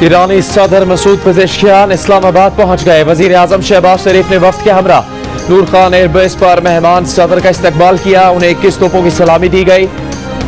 ईरानी सदर मसूद पेज़ेश्कियान इस्लामाबाद पहुंच गए। वजीर आजम शहबाज शरीफ ने वफ्द के हमरा नूर खान एयरबेस पर मेहमान सदर का इस्तकबाल किया। उन्हें 21 तोपों की सलामी दी गई।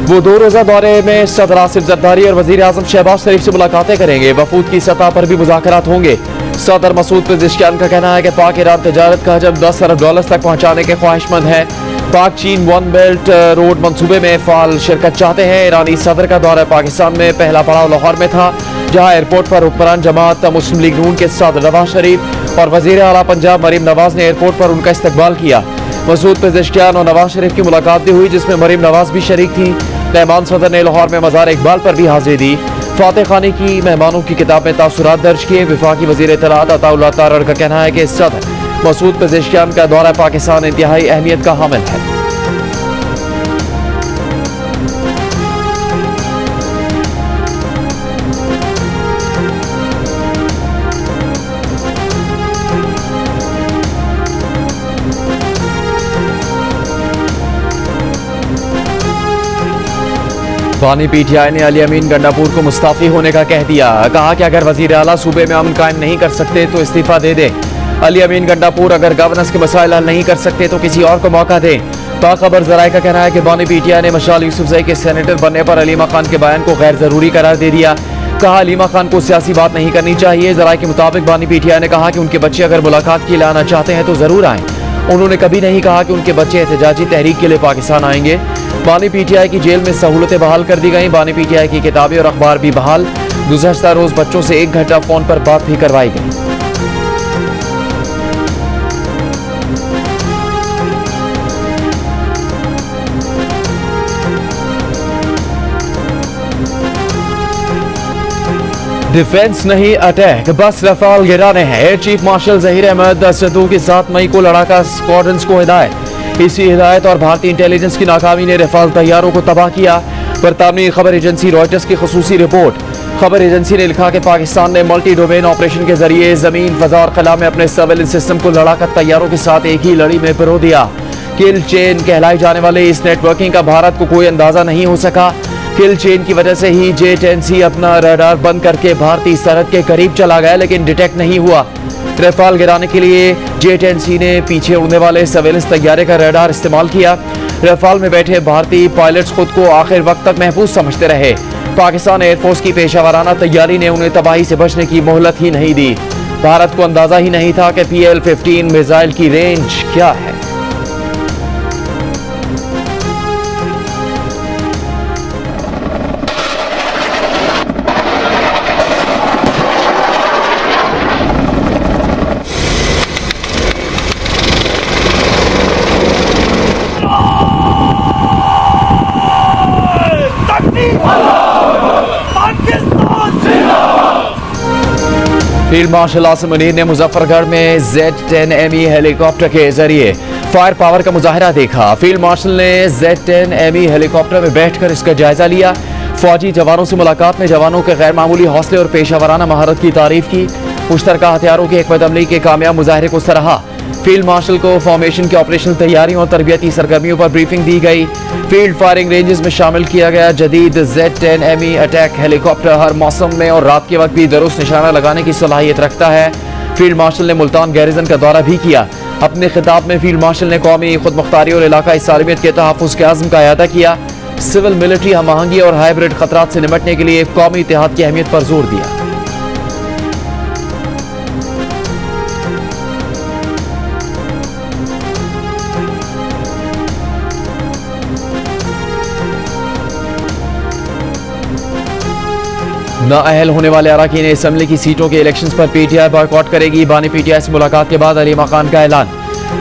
वो 2 रोजा दौरे में सदर आसिफ जरदारी और वजीर आजम शहबाज शरीफ से मुलाकातें करेंगे। वफूद की सतह पर भी मुज़ाकरात होंगे। सदर मसूद पेज़ेश्कियान का कहना है कि पाक ईरान तजारत का हजम 10 अरब डॉलर तक पहुंचाने के ख्वाहिशमंद है। पाक चीन वन बेल्ट रोड मंसूबे में फाल शिरकत चाहते हैं। ईरानी सदर का दौरा पाकिस्तान में पहला पड़ाव लाहौर में था, जहां एयरपोर्ट पर हुक्मरान जमात मुस्लिम लीग नून के सदर नवाज शरीफ और वजीर आला पंजाब मरीम नवाज ने एयरपोर्ट पर उनका इस्तकबाल किया। मसूद पेज़ेश्कियान और नवाज शरीफ की मुलाकात भी हुई, जिसमें मरीम नवाज भी शरीक थी। मेहमान सदर ने लाहौर में मज़ार इकबाल पर भी हाजिरी दी। फातह खानी की मेहमानों की किताब में तासुरात दर्ज किए। वफाकी वज़ीर इत्तलाआत अताउल्लाह तारड़ का कहना है कि सदर मसूद पेज़ेश्कियान का दौरा पाकिस्तान इंतहाई अहमियत का हामिल है। बानी पीटीआई ने अली अमीन गंडापुर को मुस्ताफी होने का कह दिया। कहा कि अगर वजीर आला सूबे में अमन कायम नहीं कर सकते तो इस्तीफा दे दे। अली अमीन गंडापुर अगर गवर्नेंस के मसाइल हल नहीं कर सकते तो किसी और को मौका दें। बाखबर जराये का कहना है कि बानी पीटीआई ने मशाल यूसुफजई के सेनेटर बनने पर अलीमा खान के बयान को गैर जरूरी करार दे दिया। कहा अलीमा खान को सियासी बात नहीं करनी चाहिए। जराये के मुताबिक बानी पीटीआई ने कहा कि उनके बच्चे अगर मुलाकात के लिए आना चाहते हैं तो जरूर आए। उन्होंने कभी नहीं कहा कि उनके बच्चे एहतजाजी तहरीक के लिए पाकिस्तान आएंगे। बानी पीटीआई की जेल में सहूलतें बहाल कर दी गई। बानी पीटीआई की किताबें और अखबार भी बहाल। गुज़श्ता रोज बच्चों से 1 घंटा फोन पर बात भी करवाई गई। डिफेंस नहीं अटैक, बस रफाल गिराने हैं। Air chief marshal Zaheer Ahmed Sidhu की 7 मई को लड़ाका स्क्वाड्रंस को हिदायत। इसी हिदायत और भारतीय इंटेलिजेंस की नाकामी ने रफाल तैयारों को तबाह किया। बरतानवी खबर एजेंसी रॉयटर्स की खुसूसी रिपोर्ट। खबर एजेंसी ने लिखा कि पाकिस्तान ने मल्टी डोमेन ऑपरेशन के जरिए जमीन, फजा और खला में अपने सर्वेलेंस सिस्टम को लड़ाका तैयारों के साथ एक ही लड़ी में पिरो दिया। किल चेन कहलाई जाने वाले इस नेटवर्किंग का भारत को कोई अंदाजा नहीं हो सका। किल चेन की वजह से ही J-10C अपना रडार बंद करके भारतीय सरहद के करीब चला गया, लेकिन डिटेक्ट नहीं हुआ। रफाल गिराने के लिए J-10C ने पीछे उड़ने वाले सर्वेलेंस तैयारे का रडार इस्तेमाल किया। रफाल में बैठे भारतीय पायलट्स खुद को आखिर वक्त तक महफूज समझते रहे। पाकिस्तान एयरफोर्स की पेशावराना तैयारी ने उन्हें तबाही से बचने की मोहलत ही नहीं दी। भारत को अंदाजा ही नहीं था कि PL-15 मिसाइल की रेंज क्या है। फील्ड मार्शल आसिम मुनीर ने मुजफ्फरगढ़ में Z-10ME हेलीकॉप्टर के जरिए फायर पावर का मुजाहिरा देखा। फील्ड मार्शल ने Z-10ME हेलीकॉप्टर में बैठकर इसका जायजा लिया। फौजी जवानों से मुलाकात में जवानों के गैर मामूली हौसले और पेशावराना महारत की तारीफ की। मुश्तरका हथियारों की हिकमत अमली के कामयाब मुजाहिरे को सराहा। फील्ड मार्शल को फॉर्मेशन की ऑपरेशनल तैयारियों और तरबियती सरगर्मियों पर ब्रीफिंग दी गई। फील्ड फायरिंग रेंजेस में शामिल किया गया जदीद Z-10ME अटैक हेलीकॉप्टर हर मौसम में और रात के वक्त भी दुरुस्त निशाना लगाने की सलाहियत रखता है। फील्ड मार्शल ने मुल्तान गैरिजन का दौरा भी किया। अपने खिताब में फील्ड मार्शल ने कौमी खुदमुख्तारी और इलाकाई सालमियत के तहफ़्फ़ुज़ के आज़म का अदा किया। सिविल मिलिट्री हम आहंगी और हाइब्रिड खतरात से निपटने के लिए कौमी इत्तेहाद की अहमियत पर जोर दिया। नाअहल होने वाले अरकान असेंबली की सीटों के इलेक्शंस पर पीटीआई बॉयकॉट करेगी। बानी पीटीआई से मुलाकात के बाद अलीमा खान का ऐलान।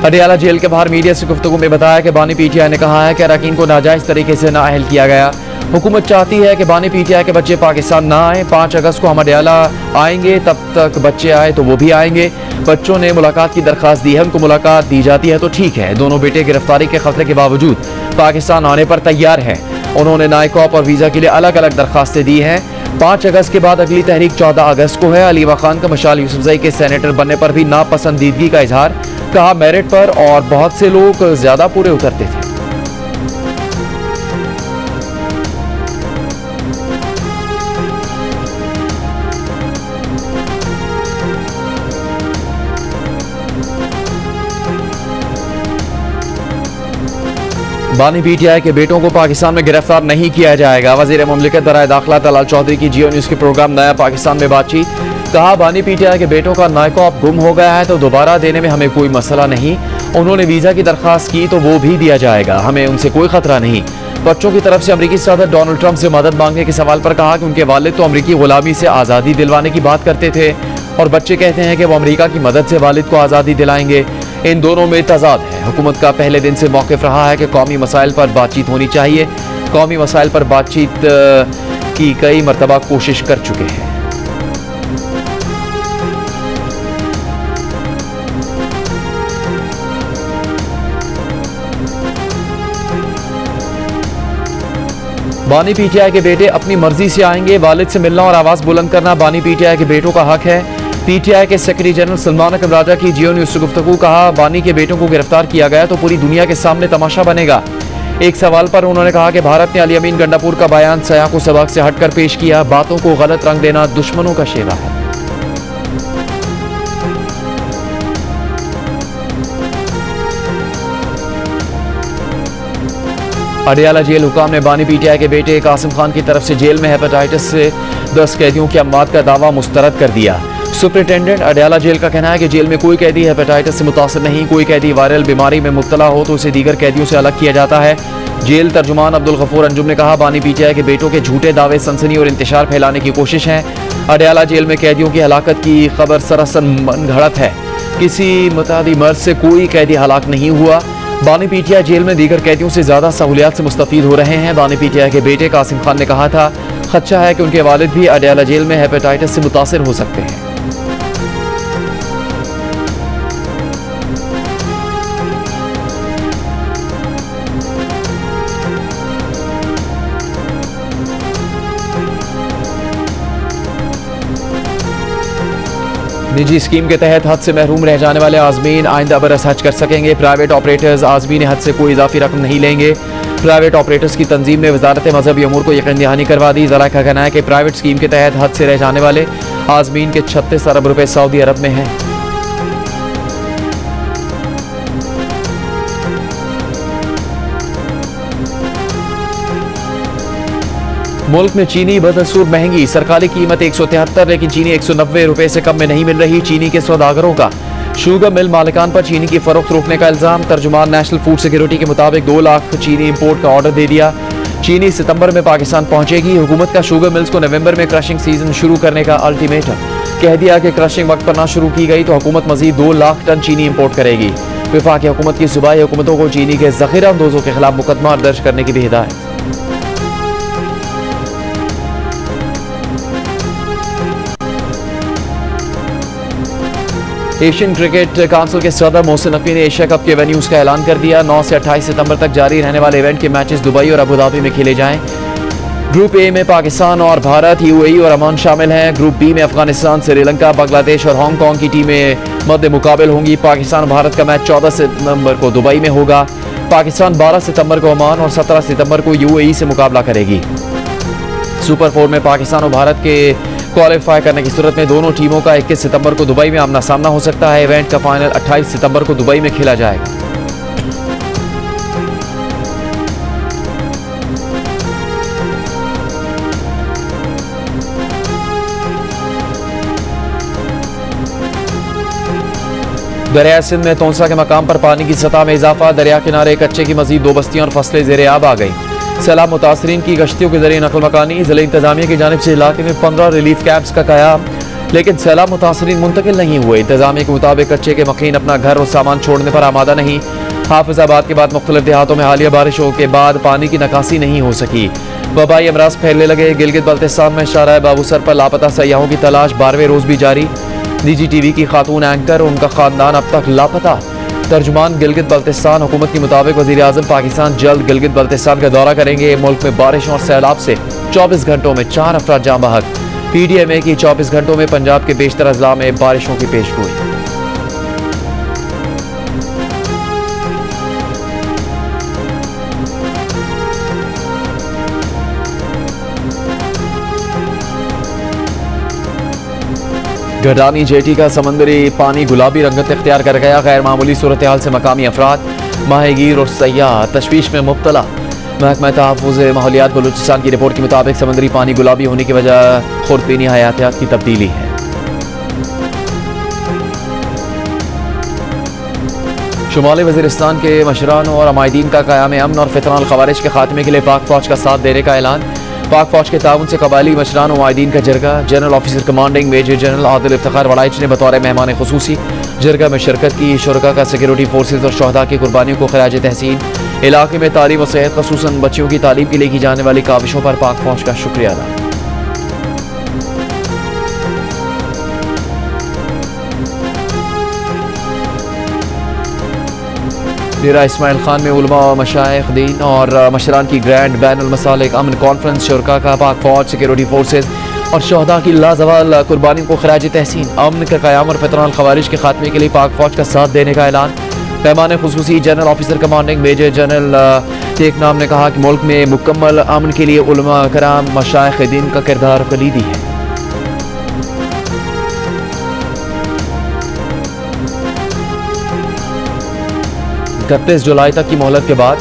अडियाला जेल के बाहर मीडिया से गुफ्तगू में बताया कि बानी पीटीआई ने कहा है कि अरकान को नाजायज तरीके से नाअहल किया गया। हुकूमत चाहती है कि बानी पीटीआई के बच्चे पाकिस्तान ना आए। 5 अगस्त को हम अडियाला आएंगे, तब तक बच्चे आए तो वो भी आएंगे। बच्चों ने मुलाकात की दरख्वास्त दी है, उनको मुलाकात दी जाती है तो ठीक है। दोनों बेटे गिरफ्तारी के खतरे के बावजूद पाकिस्तान आने पर तैयार है। उन्होंने नाइकॉप और वीजा के लिए अलग अलग दरख्वास्तें दी हैं। 5 अगस्त के बाद अगली तहरीक 14 अगस्त को है। अलीमा खान का मशाल यूसुफजई के सेनेटर बनने पर भी नापसंदीदगी का इजहार। कहा मेरिट पर और बहुत से लोग ज्यादा पूरे उतरते थे। बानी पीटीआई के बेटों को पाकिस्तान में गिरफ्तार नहीं किया जाएगा। वज़ीर मुमलिकत बराए दाखिला तलाल चौधरी की जियो न्यूज़ के प्रोग्राम नया पाकिस्तान में बातचीत। कहा, बानी पीटीआई के बेटों का नायकॉप गुम हो गया है तो दोबारा देने में हमें कोई मसला नहीं। उन्होंने वीज़ा की दरख्वास्त की तो वो भी दिया जाएगा, हमें उनसे कोई खतरा नहीं। बच्चों की तरफ से अमरीकी सदर डोनाल्ड ट्रंप से मदद मांगने के सवाल पर कहा कि उनके वालिद तो अमरीकी गुलामी से आज़ादी दिलवाने की बात करते थे और बच्चे कहते हैं कि वो अमरीका की मदद से वालिद को आज़ादी दिलाएंगे। इन दोनों में तजाद है। हुकूमत का पहले दिन से मौक़िफ़ रहा है कि कौमी मसाइल पर बातचीत होनी चाहिए। कौमी मसाइल पर बातचीत की कई मरतबा कोशिश कर चुके हैं। बानी पीटीआई के बेटे अपनी मर्जी से आएंगे। वालिद से मिलना और आवाज़ बुलंद करना बानी पीटीआई के बेटों का हक है। पीटीआई के सेक्रेटरी जनरल सलमान अकरम राजा की जियो न्यूज़ से गुफ्तगू। कहा, बानी के बेटों को गिरफ्तार किया गया तो पूरी दुनिया के सामने तमाशा बनेगा। एक सवाल पर उन्होंने कहा कि भारत ने अली अमीन गंडापुर का बयान सयाह को सबक से हटकर पेश किया। बातों को गलत रंग देना दुश्मनों का शेवा है। अडियाला जेल हुकाम ने बानी पीटीआई के बेटे कासिम खान की तरफ से जेल में हेपेटाइटिस से 10 कैदियों की अम्मात का दावा मुस्तरद कर दिया। सुपरिटेंडेंट अडियाला जेल का कहना है कि जेल में कोई कैदी हेपेटाइटिस से मुतासर नहीं। कोई कैदी वायरल बीमारी में मुब्तला हो तो उसे दीगर कैदियों से अलग किया जाता है। जेल तर्जुमान अब्दुल गफूर अंजुम ने कहा, बानी पीटीआई के बेटों के झूठे दावे सनसनी और इंतशार फैलाने की कोशिश है। अडियाला जेल में कैदियों की हलाकत की खबर सरासर मनगढ़ंत है। किसी मुतादी मर्ज से कोई कैदी हलाक नहीं हुआ। बानी पीटीआई जेल में दीगर कैदियों से ज्यादा सहूलियात से मुस्तफीद हो रहे हैं। बानी पीटीआई के बेटे कासिम खान ने कहा था, खदशा है कि उनके वालिद भी अडियाला जेल में हेपेटाइटिस से मुतासिर हो सकते हैं। निजी स्कीम के तहत हज से महरूम रह जाने वाले आज़मीन आइंदा बरस हज कर सकेंगे। प्राइवेट ऑपरेटर्स आज़मीन हज से कोई इजाफी रकम नहीं लेंगे। प्राइवेट ऑपरेटर्स की तंजीम ने वजारत मजहबी अमूर को यकीन दहानी करवा दी। ज़रा का कहना है कि प्राइवेट स्कीम के तहत हज से रह जाने वाले आज़मीन के 36 अरब रुपए सऊदी अरब में हैं। मुल्क में चीनी बदसूर महंगी। सरकारी कीमत 173 लेकिन चीनी 190 रुपए से कम में नहीं मिल रही। चीनी के सौदागरों का शुगर मिल मालिकान पर चीनी की फरोख्त रोकने का इल्जाम। तर्जुमान नेशनल फूड सिक्योरिटी के मुताबिक 2 लाख चीनी इंपोर्ट का ऑर्डर दे दिया। चीनी सितंबर में पाकिस्तान पहुंचेगी। हुकूमत का शुगर मिल्स को नवंबर में क्रशिंग सीजन शुरू करने का अल्टीमेटम। कह दिया कि क्रशिंग वक्त पर ना शुरू की गई तो हुकूमत मजीद 2 लाख टन चीनी इंपोर्ट करेगी। वफाकी हुकूमत की सूबाई हुकूमतों को चीनी के जखीरा अंदोजों के खिलाफ मुकदमा दर्ज करने की भी हिदायत। एशियन क्रिकेट काउंसिल के सदर मोहसिन नकवी ने एशिया कप के वेन्यूज का ऐलान कर दिया। 9 से 28 सितंबर तक जारी रहने वाले इवेंट के मैचेस दुबई और अबू धाबी में खेले जाएं। ग्रुप ए में पाकिस्तान और भारत, यूएई और ओमान शामिल हैं। ग्रुप बी में अफगानिस्तान, श्रीलंका, बांग्लादेश और हांगकांग की टीमें मद्दे मुकाबिल होंगी। पाकिस्तान और भारत का मैच 14 सितंबर को दुबई में होगा। पाकिस्तान 12 सितंबर को ओमान और 17 सितंबर को यूएई से मुकाबला करेगी। सुपर 4 में पाकिस्तान और भारत के क्वालिफाई करने की सूरत में दोनों टीमों का 21 सितंबर को दुबई में आमना सामना हो सकता है। इवेंट का फाइनल 28 सितंबर को दुबई में खेला जाएगा। दरिया सिंध में तोंसा के मकाम पर पानी की सतह में इजाफा। दरिया किनारे कच्चे की मजीद 2 बस्तियां और फसलें ज़ेरे आब आ गई। सैलाब मुतासरीन की गश्तियों के जरिए नकल मकानी। जिला इंतजामिया की जानिब से इलाके में 15 रिलीफ कैंप्स का कयाम, लेकिन सैलाब मुतासरीन मुंतकिल नहीं हुए। इंतजामिया के मुताबिक कच्चे के मकीन अपना घर और सामान छोड़ने पर आमादा नहीं। हाफिजाबाद के बाद मुख्तलिफ देहातों में हालिया बारिशों के बाद पानी की निकासी नहीं हो सकी। वबाई अमराज फैलने लगे। गिलगित बल्तिस्तान में शाहराह बाबूसर पर लापता सयाहों की तलाश 12वें रोज भी जारी। निजी टीवी की खातून एंकर और उनका खानदान अब तक लापता। तर्जुमान गिलगित बल्तिस्तान हुकूमत के मुताबिक वज़ीर आज़म पाकिस्तान जल्द गिलगित बल्तिस्तान का दौरा करेंगे। मुल्क में बारिश और सैलाब से 24 घंटों में 4 अफराद जाँ बहक। PDMA की 24 घंटों में पंजाब के बेशतर अजला में बारिशों की पेशगोई। गडानी जेटी का समंदरी पानी गुलाबी रंगत इख्तियार कर गया। गैर मामूली सूरत हाल से मकामी अफराद माहीगीर और सयाह तशवीश में मुब्तला। महकमा तहफ़्फ़ुज़ माहौलियात बलूचिस्तान की रिपोर्ट के मुताबिक समुद्री पानी गुलाबी होने की वजह खुर्दबीनी हयातियात की तब्दीली है। शुमाली वज़ीरिस्तान के मशरान और अमायदीन का क़याम अमन और फ़ितनाल ख़वारिज के खात्मे के लिए पाक फ़ौज का साथ देने का ऐलान। पाक फ़ौज के ताउन से कबायली मशरान और अमायदीन का जरगा। General officer commanding major general Adil Iftikhar Waraich ने बतौर मेहमान खुसूसी जरगा में शिरकत की। शुरका का सिक्योरिटी फोर्सेज और शहदा की कुर्बानियों को खराज तहसीन। इलाके में तालीम और सेहत ख़ुसूसन बच्चियों की तालीम के लिए की जाने वाली काविशों पर पाक फ़ौज का शुक्रिया अदा। डेरा इस्माइल खान में उलमा व मशाइख दीन और मशरान की ग्रैंड बैनुल मसालिक अमन कॉन्फ्रेंस। शुरका का पाक फ़ौज सिक्योरिटी फोर्सेज और शहदा की लाजवाल कुर्बानियों को खराज तहसीन। अमन का क़याम और फ़ितनाल ख़वारिज के खात्मे के लिए पाक फ़ौज का साथ देने का ऐलान। पैमाने खुसूसी general officer commanding major general टेक नाम ने कहा कि मुल्क में मुकम्मल अमन के लिए उलमा कराम मशाइख दीन का किरदार कलीदी है। 31 जुलाई तक की मोहलत के बाद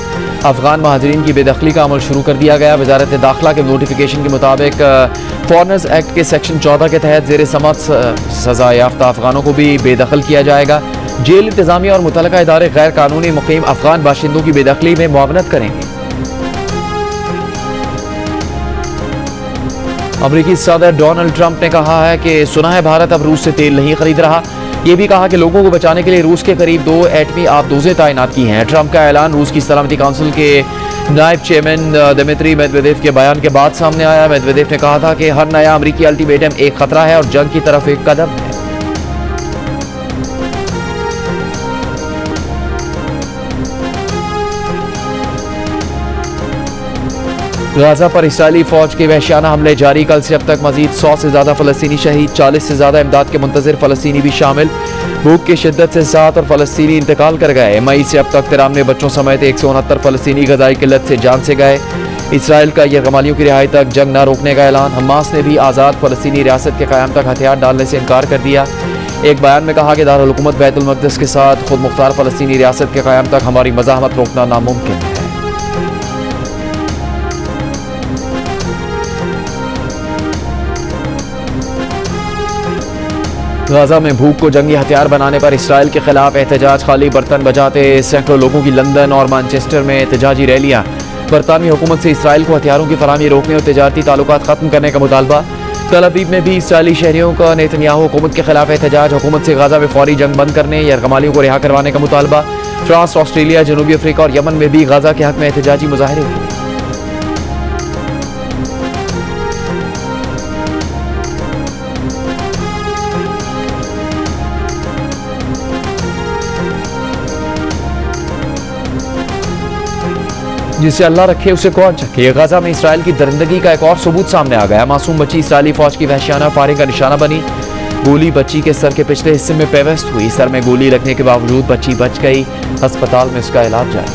अफगान महाजरीन की बेदखली का अमल शुरू कर दिया गया। वजारत दाखिला के नोटिफिकेशन के मुताबिक फॉरनर्स एक्ट के सेक्शन 14 के तहत जेर समत सजा याफ्ता अफगानों को भी बेदखल किया जाएगा। जेल इंतजामिया और मुतलका इदारे गैर कानूनी मुकीम अफगान बाशिंदों की बेदखली में मुआवनत करेंगे। अमरीकी सदर डोनाल्ड ट्रंप ने कहा है कि सुना है भारत अब रूस से तेल नहीं खरीद रहा। ये भी कहा कि लोगों को बचाने के लिए रूस के करीब 2 एटमी आबदोजें तैनात की हैं। ट्रंप का ऐलान रूस की सलामती काउंसिल के नायब चेयरमैन दिमित्री मेदवेदेव के बयान के बाद सामने आया। मेदवेदेव ने कहा था कि हर नया अमरीकी अल्टीमेटम एक खतरा है और जंग की तरफ एक कदम है। गाजा पर इस्राएली फौज के वहशियाना हमले जारी। कल से अब तक मजीद 100 से ज्यादा फलस्तीनी शहीद, 40 से ज्यादा इमदाद के मुंतजिर फलस्तीनी भी शामिल। भूख की शिद्दत से 7 और फलस्तीनी इंतकाल कर गए। मई से अब तक 93 बच्चों समेत 169 फलस्तीनी गजाई किल्लत से जान से गए। इसराइल का यरगमालियों की रिहाई तक जंग न रोकने का ऐलान। हमास ने भी आज़ाद फलस्तीनी रियासत के क़याम तक हथियार डालने से इनकार कर दिया। एक बयान में कहा कि दारुल हुकूमत बैतुल मक़दिस के साथ खुद मुख्तार फलस्तीनी रियासत के क़याम तक हमारी मज़ाहमत रोकना नामुमकिन है। गाजा में भूख को जंगी हथियार बनाने पर इसराइल के खिलाफ एहतजाज। खाली बर्तन बजाते सैकड़ों लोगों की लंदन और मैनचेस्टर में एहतजाजी रैलियां। बरतानवी हुकूमत से इसराइल को हथियारों की फराहमी रोकने और तजारती ताल्लुकात खत्म करने का मुतालबा। तल अवीव में भी इसराइली शहरियों का नेतन्याहू हुकूमत के खिलाफ एहतजाज। हुकूमत से गाजा में फौरी जंग बंद करने, यरगमालियों को रिहा करवाने का मुतालबा। फ्रांस, ऑस्ट्रेलिया, जनूबी अफ्रीका और यमन में भी गाजा के हक में एहतजाजी मुजाहरे हुए। जिसे अल्लाह रखे उसे कौन चखे। गाजा में इसराइल की दरिंदगी का एक और सबूत सामने आ गया। मासूम बच्ची इसराइली फौज की वहशियाना फायरिंग का निशाना बनी। गोली बच्ची के सर के पिछले हिस्से में पेवस्त हुई। सर में गोली लगने के बावजूद बच्ची बच गई। अस्पताल में उसका इलाज जारी।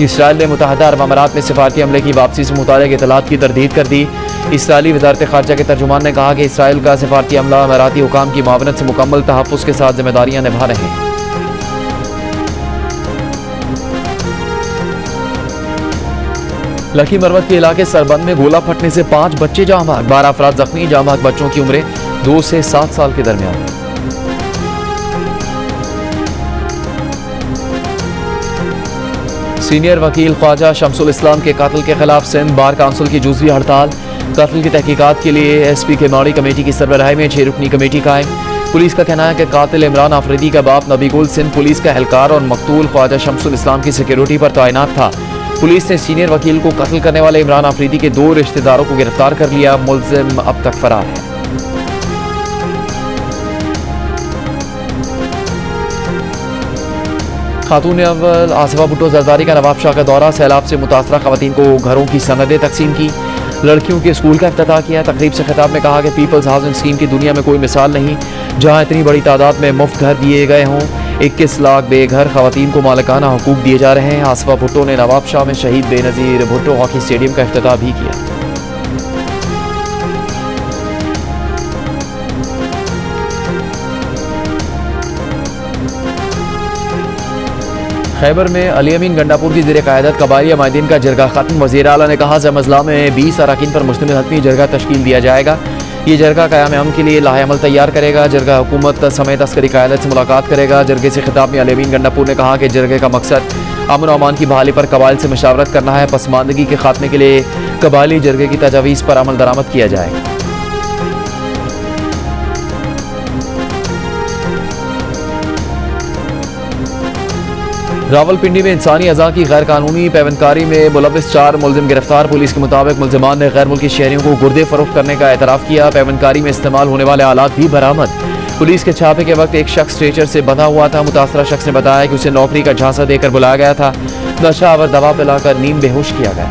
इसराइल ने मुत्तहदा अरब अमारात में सिफारती हमले की वापसी से मुताल्लिक़ इत्तलात की तरदीद कर दी। इसराइली वज़ारत ख़ारजा के तर्जुमान ने कहा कि इसराइल का सिफारती हमला अमाराती हुकाम की मावनत से मुकम्मल तहफ़्फ़ुज़ के साथ जिम्मेदारियां निभा रहे हैं। लकी मरवत के इलाके सरबंद में गोला फटने से 5 बच्चे जाँ भाग, 12 अफराद जख्मी। जाँ भाग बच्चों की उम्रें 2 से 7 साल के दरमियान। सीनियर वकील ख्वाजा शमसुल इस्लाम के कातिल के खिलाफ सिंध बार काउंसिल की जुज़वी हड़ताल। कत्ल की तहकीकात के लिए SP के माड़ी कमेटी की सरबराही में 6 रुकनी कमेटी कायम। पुलिस का कहना है कि कातिल इमरान आफरीदी का बाप नबीगुल सिंध पुलिस का एहलकार और मकतूल ख्वाजा शमसुल इस्लाम की सिक्योरिटी पर तैनात था। पुलिस ने सीनियर वकील को कत्ल करने वाले इमरान आफरीदी के 2 रिश्तेदारों को गिरफ्तार कर लिया। मुल्जिम अब तक फरार है। खातून अव्वल आसिफा भुट्टो जरदारी का नवाब शाह का दौरा। सैलाब से मुतासरा खवातीन को घरों की सनदें तकसीम की। लड़कियों के स्कूल का इफ्तिताह किया। तकरीब से खिताब में कहा कि पीपल्स हाउसिंग स्कीम की दुनिया में कोई मिसाल नहीं, जहाँ इतनी बड़ी तादाद में मुफ्त घर दिए गए हों। 21 लाख बेघर खवातीन को मालिकाना हुकूक दिए जा रहे हैं। आसिफा भुट्टो ने नवाब शाह में शहीद बेनज़ीर भुट्टो हॉकी स्टेडियम का इफ्तिताह भी किया। खैबर में अली अमीन गंडापुर की ज़ेर क़यादत कबायली माहिदीन का जरगा खत्म। वज़ीर आला ने कहा जमज़ला में 20 अरकान पर मुश्तमिल हतमी जरगा तश्कील दिया जाएगा। ये जरगा क़याम अमन के लिए लाहे अमल तैयार करेगा। जरगा हुकूमत समेत अस्करी क़यादत से मुलाकात करेगा। जरगे से खिताब में अली अमीन गंडापुर ने कहा कि जरगे का मकसद अमन और अमान की बहाली पर कबाइल से मशावरत करना है। पसमानदगी के खात्मे के लिए कबायली जरगे की तजावीज़ पर अमल दरामद किया जाएगा। रावलपिंडी में इंसानी अज़ा की गैर कानूनी पैवंदकारी में मुलविस 4 मुलजिम गिरफ्तार। पुलिस के मुताबिक मुलजिमान ने गैर मुल्की शहरियों को गुर्दे फरोख्त करने का एतराफ़ किया। पैवंदकारी में इस्तेमाल होने वाले आलात भी बरामद। पुलिस के छापे के वक्त एक शख्स स्ट्रेचर से बंधा हुआ था। मुतासरा शख्स ने बताया कि उसे नौकरी का झांसा देकर बुलाया गया था। नशा आवर दवा पिलाकर नींद बेहोश किया गया।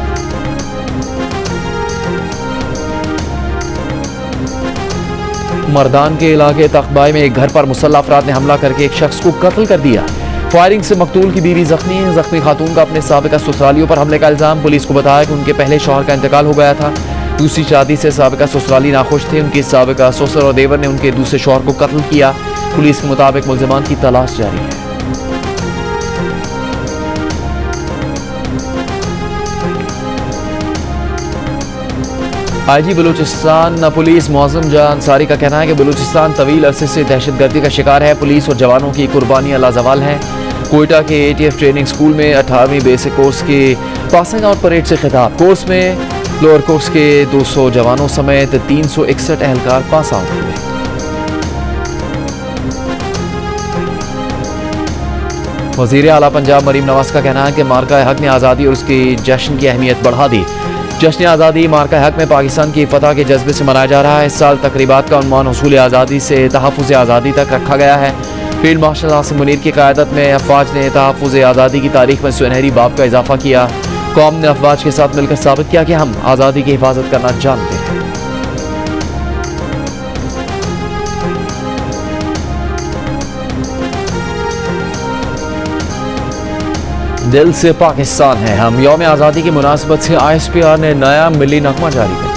मर्दान के इलाके तख्तबाई में एक घर पर मुसल्लह अफराद ने हमला करके एक शख्स को कत्ल कर दिया। फायरिंग से मकतूल की बीवी जख्मी खातून का अपने साबिका ससुरालियों पर हमले का इल्जाम। पुलिस को बताया कि उनके पहले शौहर का इंतकाल हो गया था। दूसरी शादी से साबिका ससुराली नाखुश थे। उनके साबिका ससुर और देवर ने उनके दूसरे शौहर को कत्ल किया। पुलिस के मुताबिक मुलजिमान की तलाश जारी है। IG बलूचिस्तान पुलिस मौज़म जाह अंसारी का कहना है कि बलूचिस्तान तवील अरसे से दहशतगर्दी का शिकार है। पुलिस और जवानों की कुर्बानियां लाजवाल हैं। कोयटा के ATF ट्रेनिंग स्कूल में 18वीं बेसिक कोर्स के पासिंग आउट परेड से खिताब। कोर्स में लोअर कोर्स के 200 जवानों समेत 361 एहलकार पास आउट हुए। वज़ीर आला पंजाब मरीम नवाज का कहना है कि मार्का हक ने आज़ादी और उसकी जश्न की अहमियत बढ़ा दी। जश्न आज़ादी मार्का हक में पाकिस्तान की फतह के जज्बे से मनाया जा रहा है। इस साल तकरीबात का उन्वान हुसूल आज़ादी से तहफ़्फ़ुज़ आज़ादी तक रखा गया है। फील्ड मार्शल आसिम मुनीर की क़यादत में अफवाज ने तहफ़्फ़ुज़ आज़ादी की तारीख में सुनहरी बाब का इजाफा किया। कौम ने अफवाज के साथ मिलकर साबित किया कि हम आज़ादी की हिफाजत करना जानते हैं। दिल से पाकिस्तान है हम। यौम आज़ादी की मुनासिबत से ISPR ने नया मिली नगमा जारी कर दिया।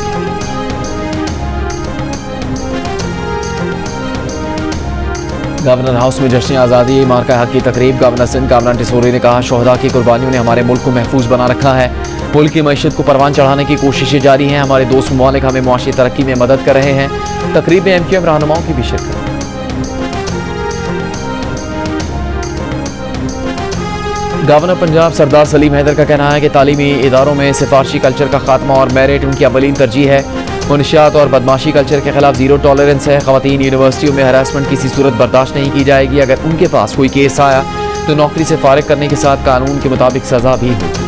गवर्नर हाउस में जश्न आज़ादी मार्का हक की तकरीब। गवर्नर सिंध कामरान टिसोरी ने कहा शोहदा की कुर्बानियों ने हमारे मुल्क को महफूज बना रखा है। मुल्क की मईशत को परवान चढ़ाने की कोशिशें जारी हैं। हमारे दोस्त ममालिक हमें मुआशी तरक्की में मदद कर रहे हैं। तकरीब में MQM रहनुमाओं की भी शिरकत। गवर्नर पंजाब सरदार सलीम हैदर का कहना है कि तालीमी इदारों में सिफारशी कल्चर का खात्मा और मेरिट उनकी अवलीन तरजीह है। मुनशियात और बदमाशी कल्चर के खिलाफ ज़ीरो टॉलरेंस है। ख़वातीन यूनिवर्सिटियों में हरासमेंट किसी सूरत बर्दाश्त नहीं की जाएगी। अगर उनके पास कोई केस आया तो नौकरी से फारिग करने के साथ कानून के मुताबिक सज़ा भी होगी।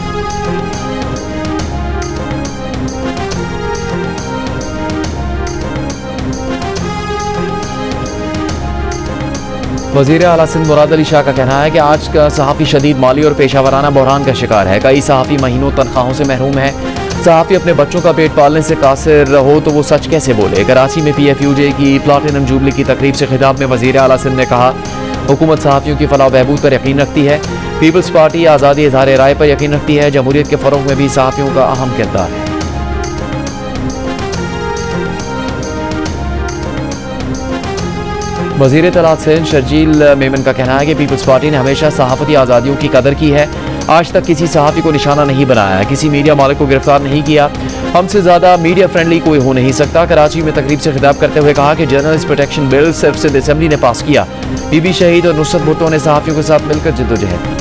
वज़ीर आला सिंध मुराद अली शाह का कहना है कि आज का सहाफ़ी शदीद माली और पेशावराना बहरान का शिकार है। कई सहाफ़ी महीनों तनख्वाहों से महरूम है। सहाफ़ी अपने बच्चों का पेट पालने से कासिर हो तो वो सच कैसे बोले। कराची में PFUJ की प्लाटिनम जुबली की तकरीब से खिताब में वज़ीर आला सिंध ने कहा हुकूमत सहाफ़ियों की फलाह बहबूद पर यकीन रखती है। पीपल्स पार्टी आज़ादी इज़हार राय पर यकीन रखती है। जमहूरियत के फ़रोग़ में भी सहाफ़ियों का अहम किरदार है। वज़ीर तलात सिंध शर्जील मेमन का कहना है कि पीपल्स पार्टी ने हमेशा सहाफ़ती आज़ादियों की कदर की है। आज तक किसी सहाफ़ी को निशाना नहीं बनाया, किसी मीडिया मालिक को गिरफ्तार नहीं किया। हमसे ज़्यादा मीडिया फ्रेंडली कोई हो नहीं सकता। कराची में तकरीब से खिताब करते हुए कहा कि जर्नलिस्ट प्रोटेक्शन बिल सिर्फ सिंध असेंबली ने पास किया। बीबी शहीद और नुसरत भुट्टो ने सहाफ़ियों के साथ मिलकर जद्दोजहद की।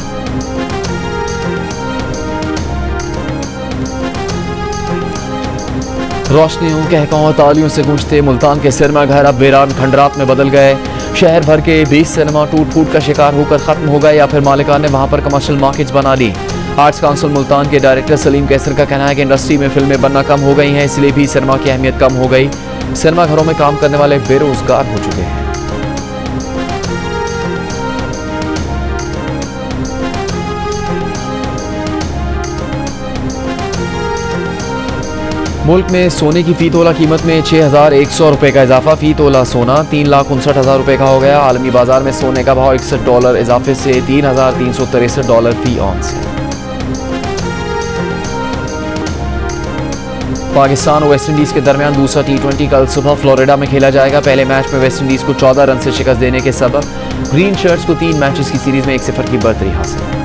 रोशनियों कहकाओं तालियों से गूंजते मुल्तान के सिनेमा घर अब वीरान खंडरात में बदल गए। शहर भर के 20 सिनेमा टूट फूट का शिकार होकर खत्म हो गए या फिर मालिकान ने वहां पर कमर्शियल मार्केट्स बना ली। आर्ट्स काउंसिल मुल्तान के डायरेक्टर सलीम कैसर का कहना है कि इंडस्ट्री में फिल्में बनना कम हो गई हैं, इसलिए भी सिनेमा की अहमियत कम हो गई। सिनेमा घरों में काम करने वाले बेरोजगार हो चुके हैं। मुल्क में सोने की फी तोला कीमत में 6100 रुपये का इजाफा। फी तोला सोना 3,59,000 रुपये का हो गया। आलमी बाजार में सोने का भाव $61 इजाफे से $3,363 फी औंस है। पाकिस्तान और वेस्ट इंडीज के दरमियान दूसरा T20 कल सुबह फ्लोरिडा में खेला जाएगा। पहले मैच में वेस्ट इंडीज को 14 रन से शिकस्त देने के सबब ग्रीन शर्ट्स को 3 मैचेस की सीरीज में 1-0 की बढ़तरी हासिल है।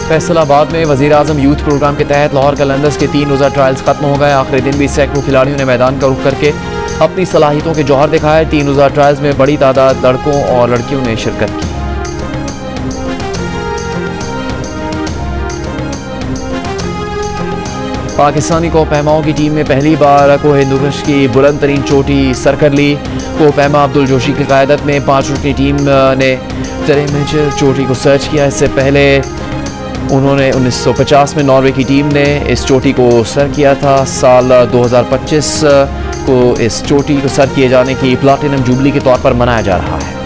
फैसलाबाद में वज़ीर-ए-आज़म यूथ प्रोग्राम के तहत लाहौर कलंदर्स के 3 रोज़ा ट्रायल्स खत्म हो गए। आखिरी दिन भी सैकड़ों खिलाड़ियों ने मैदान का रुख करके अपनी सलाहियतों के जौहर दिखाए। 3 रोज़ा ट्रायल्स में बड़ी तादाद लड़कों और लड़कियों ने शिरकत की। पाकिस्तानी कोपहमाओं की टीम ने पहली बार कोहिनूर की बुलंद तरीन चोटी सर कर ली। कोपहमा अब्दुल जोशी की क़यादत में 5 रुकनी टीम ने टेरेमेचर चोटी को सर्च किया। इससे पहले उन्होंने 1950 में नॉर्वे की टीम ने इस चोटी को सर किया था। साल 2025 को इस चोटी को सर किए जाने की प्लाटिनम जुबली के तौर पर मनाया जा रहा है।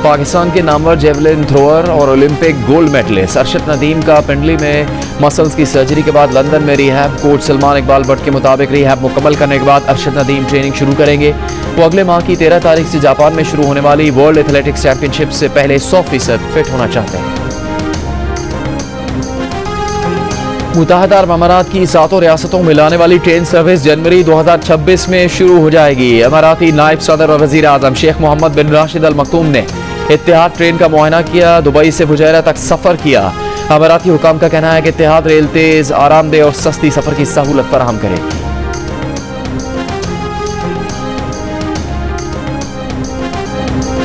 पाकिस्तान के नामवर जेवलिन थ्रोअर और Olympic gold medallist Arshad Nadeem का पिंडली में मसल्स की सर्जरी के बाद लंदन में रिहैब। कोच सलमान इकबाल भट्ट के मुताबिक रिहैब मुकम्मल करने के बाद अरशद नदीम ट्रेनिंग शुरू करेंगे। वो अगले माह की 13 तारीख से जापान में शुरू होने वाली वर्ल्ड एथलेटिक्स चैंपियनशिप से पहले 100% फिट होना चाहते हैं। मुत्तहदा अरब अमारात की 7 रियासतों में मिलाने वाली ट्रेन सर्विस जनवरी 2026 में शुरू हो जाएगी। अमाराती नायब सदर और वज़ीर आज़म शेख मोहम्मद बिन राशिद अल मखतूम ने इत्तेहाद ट्रेन का मुआयना किया। दुबई से फुजैरा तक सफर किया। अमाराती हुकाम का कहना है कि इत्तेहाद रेल तेज, आरामदेह और सस्ती सफर की सहूलत फराहम करेगी।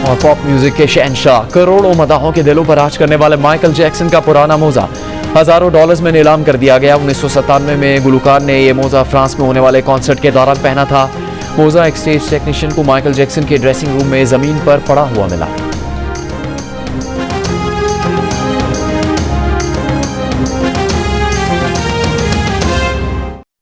और पॉप म्यूजिक के शहंशाह, करोड़ों मदाहों के दिलों पर राज करने वाले माइकल जैक्सन का पुराना मोजा हजारों डॉलर्स में नीलाम कर दिया गया। 1997 में गुलकार ने यह मोजा फ्रांस में होने वाले कॉन्सर्ट के दौरान पहना था। मोजा एक स्टेज टेक्नीशियन को माइकल जैक्सन के ड्रेसिंग रूम में जमीन पर पड़ा हुआ मिला।